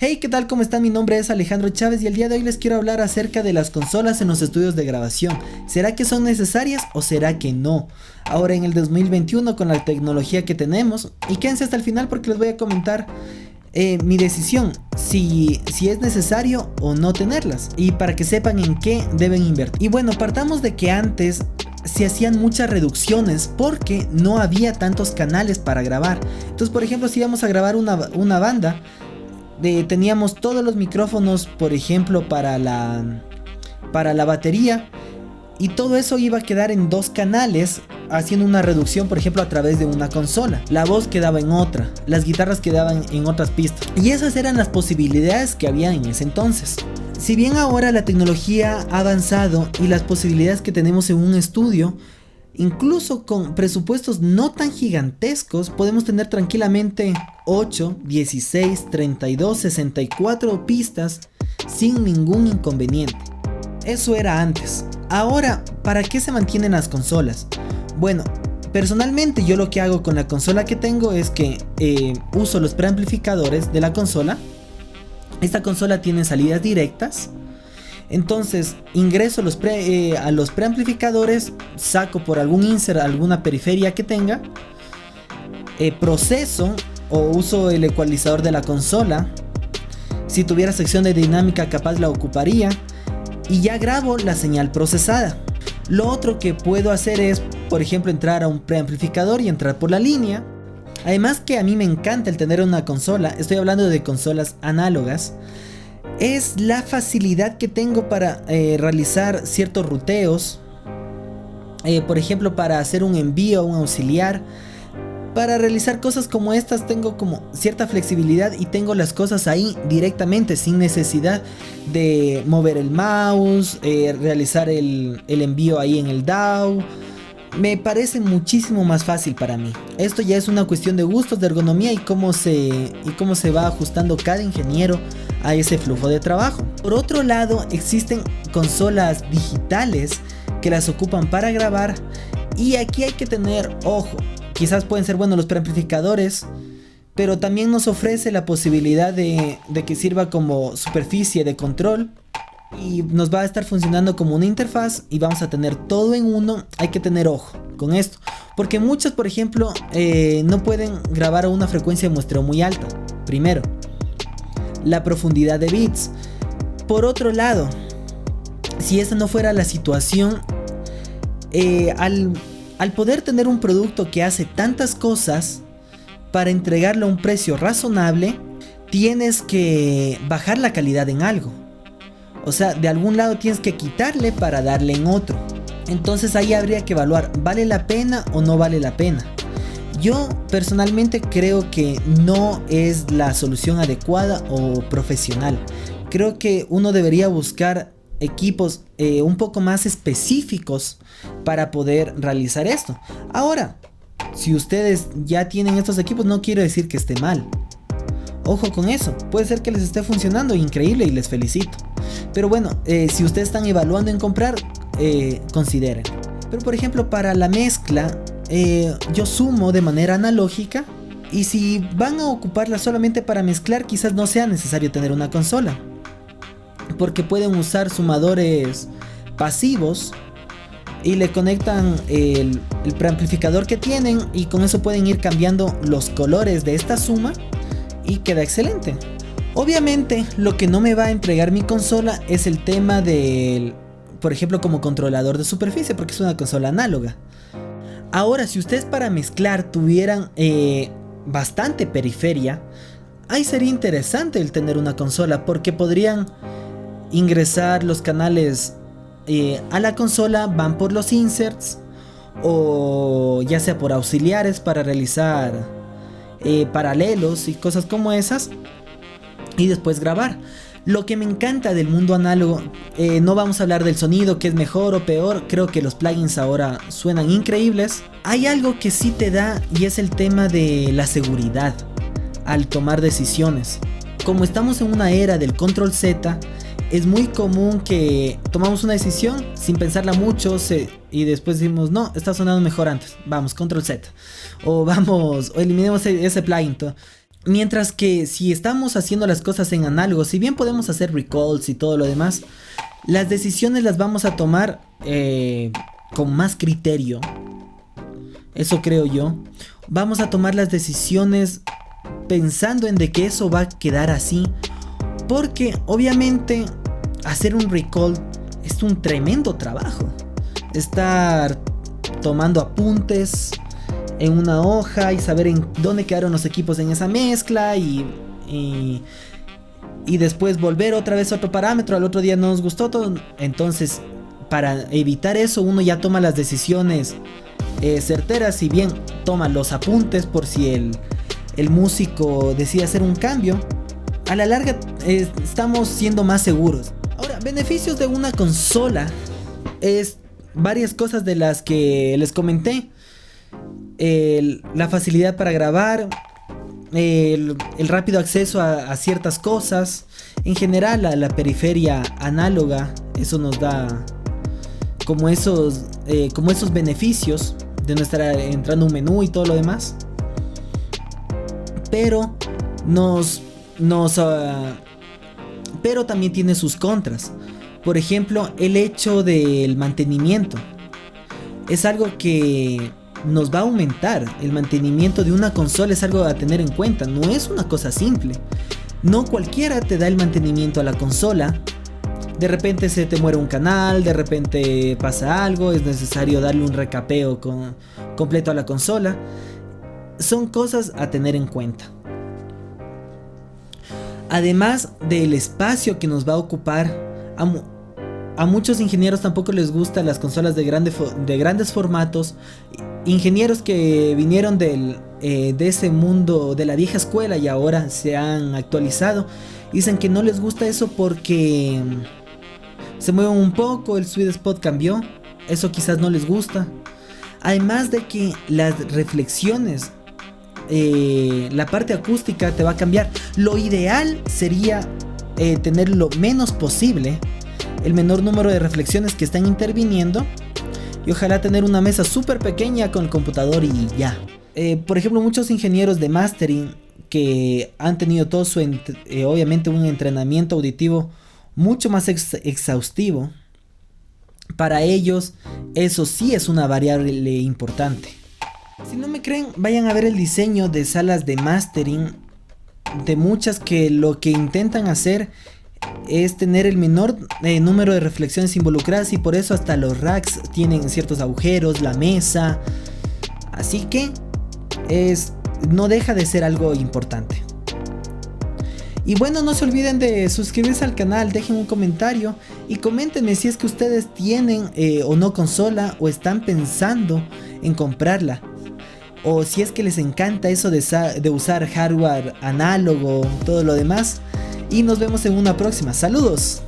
Hey, ¿qué tal? ¿Cómo están? Mi nombre es Alejandro Chávez y el día de hoy les quiero hablar acerca de las consolas en los estudios de grabación. ¿Será que son necesarias o será que no? Ahora en el 2021 con la tecnología que tenemos, y quédense hasta el final porque les voy a comentar mi decisión, si es necesario o no tenerlas, y para que sepan en qué deben invertir. Y bueno, partamos de que antes se hacían muchas reducciones porque no había tantos canales para grabar. Entonces, por ejemplo, si íbamos a grabar una banda, teníamos todos los micrófonos, por ejemplo, para la batería, y todo eso iba a quedar en dos canales, haciendo una reducción, por ejemplo, a través de una consola. La voz quedaba en otra, las guitarras quedaban en otras pistas, y esas eran las posibilidades que había en ese entonces. Si bien ahora la tecnología ha avanzado y las posibilidades que tenemos en un estudio, incluso con presupuestos no tan gigantescos, podemos tener tranquilamente 8, 16, 32, 64 pistas sin ningún inconveniente. Eso era antes. Ahora, ¿para qué se mantienen las consolas? Bueno, personalmente yo lo que hago con la consola que tengo es que uso los preamplificadores de la consola. Esta consola tiene salidas directas. Entonces ingreso a los preamplificadores, saco por algún insert alguna periferia que tenga, proceso o uso el ecualizador de la consola. Si tuviera sección de dinámica capaz la ocuparía, y ya grabo la señal procesada. Lo otro que puedo hacer es, por ejemplo, entrar a un preamplificador y entrar por la línea. Además que a mí me encanta el tener una consola, estoy hablando de consolas análogas, es la facilidad que tengo para realizar ciertos ruteos, por ejemplo, para hacer un envío, un auxiliar. Para realizar cosas como estas tengo como cierta flexibilidad y tengo las cosas ahí directamente, sin necesidad de mover el mouse, realizar el envío ahí en el DAW. Me parece muchísimo más fácil para mí. Esto ya es una cuestión de gustos, de ergonomía y cómo se va ajustando cada ingeniero a ese flujo de trabajo. Por otro lado, existen consolas digitales que las ocupan para grabar, y aquí hay que tener ojo. Quizás pueden ser buenos los preamplificadores, pero también nos ofrece la posibilidad de que sirva como superficie de control y nos va a estar funcionando como una interfaz, y vamos a tener todo en uno. Hay que tener ojo con esto, porque muchos, por ejemplo, no pueden grabar a una frecuencia de muestreo muy alta. Primero, la profundidad de bits. Por otro lado, si esa no fuera la situación, al poder tener un producto que hace tantas cosas, para entregarlo a un precio razonable, tienes que bajar la calidad en algo. O sea, de algún lado tienes que quitarle para darle en otro. Entonces ahí habría que evaluar, ¿vale la pena o no vale la pena? Yo personalmente creo que no es la solución adecuada o profesional. Creo que uno debería buscar equipos un poco más específicos para poder realizar esto. Ahora, si ustedes ya tienen estos equipos, no quiero decir que esté mal. Ojo con eso, puede ser que les esté funcionando increíble y les felicito. Pero bueno, si ustedes están evaluando en comprar, consideren. Pero por ejemplo, para la mezcla, yo sumo de manera analógica, y si van a ocuparla solamente para mezclar, quizás no sea necesario tener una consola, porque pueden usar sumadores pasivos y le conectan el preamplificador que tienen, y con eso pueden ir cambiando los colores de esta suma y queda excelente. Obviamente lo que no me va a entregar mi consola es el tema del, por ejemplo, como controlador de superficie, porque es una consola análoga. Ahora, si ustedes para mezclar tuvieran bastante periferia, ahí sería interesante el tener una consola, porque podrían ingresar los canales a la consola, van por los inserts, o ya sea por auxiliares para realizar paralelos y cosas como esas, y después grabar. Lo que me encanta del mundo análogo, no vamos a hablar del sonido, que es mejor o peor, creo que los plugins ahora suenan increíbles. Hay algo que sí te da, y es el tema de la seguridad al tomar decisiones. Como estamos en una era del control Z, es muy común que tomamos una decisión sin pensarla mucho y después decimos, no, está sonando mejor antes, vamos, control Z, o vamos, o eliminemos ese plugin. Mientras que si estamos haciendo las cosas en análogo, si bien podemos hacer recalls y todo lo demás, las decisiones las vamos a tomar con más criterio. Eso creo yo. Vamos a tomar las decisiones pensando en de que eso va a quedar así. Porque obviamente hacer un recall es un tremendo trabajo. Estar tomando apuntes en una hoja y saber en dónde quedaron los equipos en esa mezcla y después volver otra vez a otro parámetro, al otro día no nos gustó todo. Entonces, para evitar eso, uno ya toma las decisiones certeras, si bien toma los apuntes por si el músico decide hacer un cambio. A la larga estamos siendo más seguros. Ahora, beneficios de una consola es varias cosas de las que les comenté. La facilidad para grabar, el rápido acceso a ciertas cosas, en general a la periferia análoga. Eso nos da como esos beneficios de no estar entrando a un menú y todo lo demás. Pero pero también tiene sus contras. Por ejemplo, el hecho del mantenimiento es algo que nos va a aumentar. El mantenimiento de una consola es algo a tener en cuenta. No es una cosa simple. No cualquiera te da el mantenimiento a la consola. De repente se te muere un canal, de repente pasa algo, es necesario darle un recapeo completo a la consola. Son cosas a tener en cuenta. Además del espacio que nos va a ocupar, a muchos ingenieros tampoco les gustan las consolas de grandes formatos. Ingenieros que vinieron de ese mundo de la vieja escuela y ahora se han actualizado, dicen que no les gusta eso porque se mueven un poco, el sweet spot cambió. Eso quizás no les gusta. Además de que las reflexiones, la parte acústica te va a cambiar. Lo ideal sería tener lo menos posible, el menor número de reflexiones que están interviniendo, y ojalá tener una mesa súper pequeña con el computador y ya. Por ejemplo, muchos ingenieros de mastering que han tenido todo obviamente un entrenamiento auditivo mucho más exhaustivo, para ellos eso sí es una variable importante. Si no me creen, vayan a ver el diseño de salas de mastering de muchas que lo que intentan hacer es tener el menor número de reflexiones involucradas, y por eso hasta los racks tienen ciertos agujeros, la mesa. Así que no deja de ser algo importante. Y bueno, no se olviden de suscribirse al canal, dejen un comentario y coméntenme si es que ustedes tienen o no consola, o están pensando en comprarla, o si es que les encanta eso de usar hardware análogo, todo lo demás. Y nos vemos en una próxima. ¡Saludos!